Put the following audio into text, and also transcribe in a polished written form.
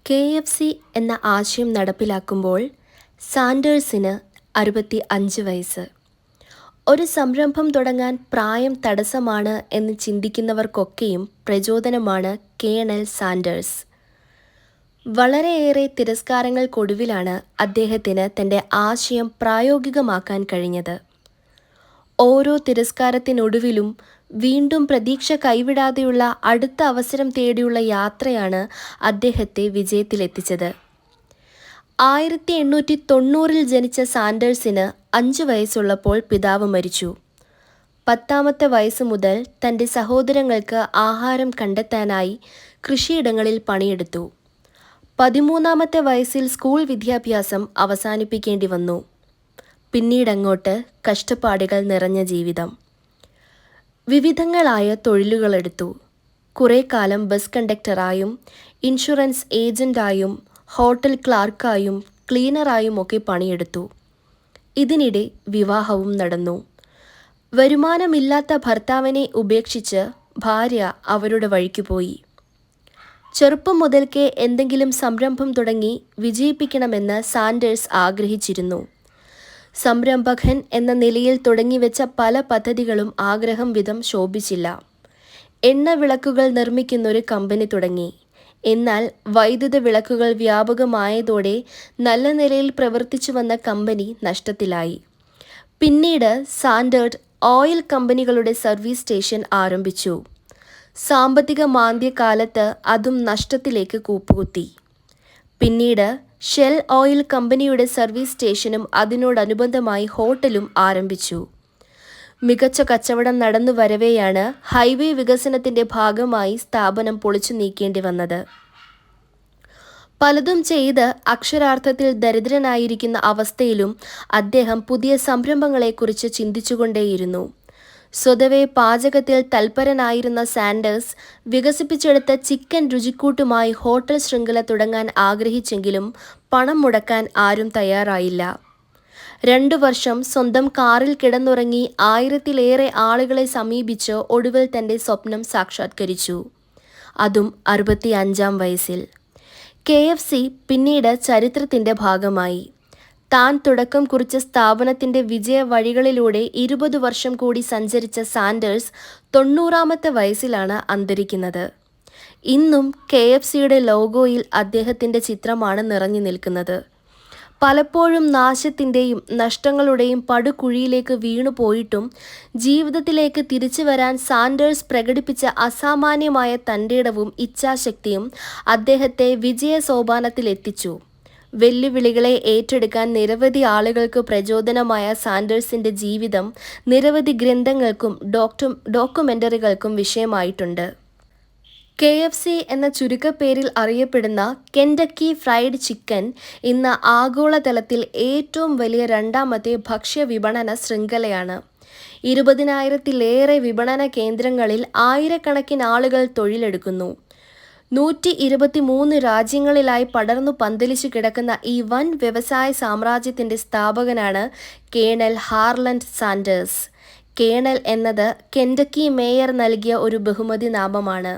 KFC എന്ന ആശയം നടപ്പിലാക്കുമ്പോൾ സാൻഡേഴ്സിന് 65 വയസ്സ്. ഒരു സംരംഭം തുടങ്ങാൻ പ്രായം തടസ്സമാണ് എന്ന് ചിന്തിക്കുന്നവർക്കൊക്കെയും പ്രചോദനമാണ് കേണൽ സാൻഡേഴ്സ്. വളരെയേറെ തിരസ്കാരങ്ങൾക്കൊടുവിലാണ് അദ്ദേഹത്തിന് തൻ്റെ ആശയം പ്രായോഗികമാക്കാൻ കഴിഞ്ഞത്. ഓരോ തിരസ്കാരത്തിനൊടുവിലും വീണ്ടും പ്രതീക്ഷ കൈവിടാതെയുള്ള അടുത്ത അവസരം തേടിയുള്ള യാത്രയാണ് അദ്ദേഹത്തെ വിജയത്തിലെത്തിച്ചത്. 1890 ജനിച്ച സാൻഡേഴ്സിന് 5 വയസ്സുള്ളപ്പോൾ പിതാവ് മരിച്ചു. 10ാമത്തെ വയസ്സ് മുതൽ തൻ്റെ സഹോദരങ്ങൾക്ക് ആഹാരം കണ്ടെത്താനായി കൃഷിയിടങ്ങളിൽ പണിയെടുത്തു. 13ാമത്തെ വയസ്സിൽ സ്കൂൾ വിദ്യാഭ്യാസം അവസാനിപ്പിക്കേണ്ടി വന്നു. പിന്നീടങ്ങോട്ട് കഷ്ടപ്പാടുകൾ നിറഞ്ഞ ജീവിതം. വിവിധങ്ങളായ തൊഴിലുകളെടുത്തു. കുറേ കാലം ബസ് കണ്ടക്ടറായും ഇൻഷുറൻസ് ഏജൻ്റായും ഹോട്ടൽ ക്ലാർക്കായും ക്ലീനറായും ഒക്കെ പണിയെടുത്തു. ഇതിനിടെ വിവാഹവും നടന്നു. വരുമാനമില്ലാത്ത ഭർത്താവിനെ ഉപേക്ഷിച്ച് ഭാര്യ അവരുടെ വഴിക്ക് പോയി. ചെറുപ്പം മുതൽക്കേ എന്തെങ്കിലും സംരംഭം തുടങ്ങി വിജയിപ്പിക്കണമെന്ന് സാൻഡേഴ്സ് ആഗ്രഹിച്ചിരുന്നു. സംരംഭകൻ എന്ന നിലയിൽ തുടങ്ങിവെച്ച പല പദ്ധതികളും ആഗ്രഹം വിധം ശോഭിച്ചില്ല. എണ്ണ വിളക്കുകൾ നിർമ്മിക്കുന്നൊരു കമ്പനി തുടങ്ങി. എന്നാൽ വൈദ്യുത വിളക്കുകൾ വ്യാപകമായതോടെ നല്ല നിലയിൽ പ്രവർത്തിച്ചു വന്ന കമ്പനി നഷ്ടത്തിലായി. പിന്നീട് സാൻഡേർഡ് ഓയിൽ കമ്പനികളുടെ സർവീസ് സ്റ്റേഷൻ ആരംഭിച്ചു. സാമ്പത്തിക മാന്ദ്യകാലത്ത് അതും നഷ്ടത്തിലേക്ക് കൂപ്പുകുത്തി. പിന്നീട് ഷെൽ ഓയിൽ കമ്പനിയുടെ സർവീസ് സ്റ്റേഷനും അതിനോടനുബന്ധമായി ഹോട്ടലും ആരംഭിച്ചു. മികച്ച കച്ചവടം നടന്നു വരവെയാണ് ഹൈവേ വികസനത്തിൻ്റെ ഭാഗമായി സ്ഥാപനം പൊളിച്ചു നീക്കേണ്ടി വന്നത്. പലതും ചെയ്ത് അക്ഷരാർത്ഥത്തിൽ ദരിദ്രനായിരിക്കുന്ന അവസ്ഥയിലും അദ്ദേഹം പുതിയ സംരംഭങ്ങളെക്കുറിച്ച് ചിന്തിച്ചുകൊണ്ടേയിരുന്നു. സ്വതവേ പാചകത്തിൽ തൽപരനായിരുന്ന സാൻഡേഴ്സ് വികസിപ്പിച്ചെടുത്ത ചിക്കൻ രുചിക്കൂട്ടുമായി ഹോട്ടൽ ശൃംഖല തുടങ്ങാൻ ആഗ്രഹിച്ചെങ്കിലും പണം മുടക്കാൻ ആരും തയ്യാറായില്ല. 2 വർഷം സ്വന്തം കാറിൽ കിടന്നുറങ്ങി 1000-ലേറെ ആളുകളെ സമീപിച്ച് ഒടുവിൽ തൻ്റെ സ്വപ്നം സാക്ഷാത്കരിച്ചു. അതും 65-ാം വയസ്സിൽ. KFC പിന്നീട് ചരിത്രത്തിൻ്റെ ഭാഗമായി. താൻ തുടക്കം കുറിച്ച സ്ഥാപനത്തിൻ്റെ വിജയ വഴികളിലൂടെ 20 വർഷം കൂടി സഞ്ചരിച്ച സാൻഡേഴ്സ് 90ാമത്തെ വയസ്സിലാണ് അന്തരിക്കുന്നത്. ഇന്നും KFCയുടെ ലോഗോയിൽ അദ്ദേഹത്തിൻ്റെ ചിത്രമാണ് നിറഞ്ഞു നിൽക്കുന്നത്. പലപ്പോഴും നാശത്തിൻ്റെയും നഷ്ടങ്ങളുടെയും പടുകുഴിയിലേക്ക് വീണുപോയിട്ടും ജീവിതത്തിലേക്ക് തിരിച്ചു വരാൻ സാൻഡേഴ്സ് പ്രകടിപ്പിച്ച അസാമാന്യമായ തൻ്റെടവും ഇച്ഛാശക്തിയും അദ്ദേഹത്തെ വിജയ സോപാനത്തിലെത്തിച്ചു. വെല്ലുവിളികളെ ഏറ്റെടുക്കാൻ നിരവധി ആളുകൾക്ക് പ്രചോദനമായ സാൻഡേഴ്സിൻ്റെ ജീവിതം നിരവധി ഗ്രന്ഥങ്ങൾക്കും ഡോക്യുമെൻ്ററികൾക്കും വിഷയമായിട്ടുണ്ട്. KFC എന്ന ചുരുക്കപ്പേരിൽ അറിയപ്പെടുന്ന കെൻഡക്കി ഫ്രൈഡ് ചിക്കൻ ഇന്ന് ആഗോളതലത്തിൽ ഏറ്റവും വലിയ 2ാമത്തെ ഭക്ഷ്യ വിപണന ശൃംഖലയാണ്. 20,000-ലേറെ വിപണന കേന്ദ്രങ്ങളിൽ ആയിരക്കണക്കിന് ആളുകൾ തൊഴിലെടുക്കുന്നു. 123 രാജ്യങ്ങളിലായി പടർന്നു പന്തലിച്ചു കിടക്കുന്ന ഈ വൻ വ്യവസായ സാമ്രാജ്യത്തിൻ്റെ സ്ഥാപകനാണ് കേണൽ ഹാർലൻഡ് സാൻഡേഴ്സ്. കേണൽ എന്നത് കെൻഡക്കി മേയർ നൽകിയ ഒരു ബഹുമതി നാമമാണ്.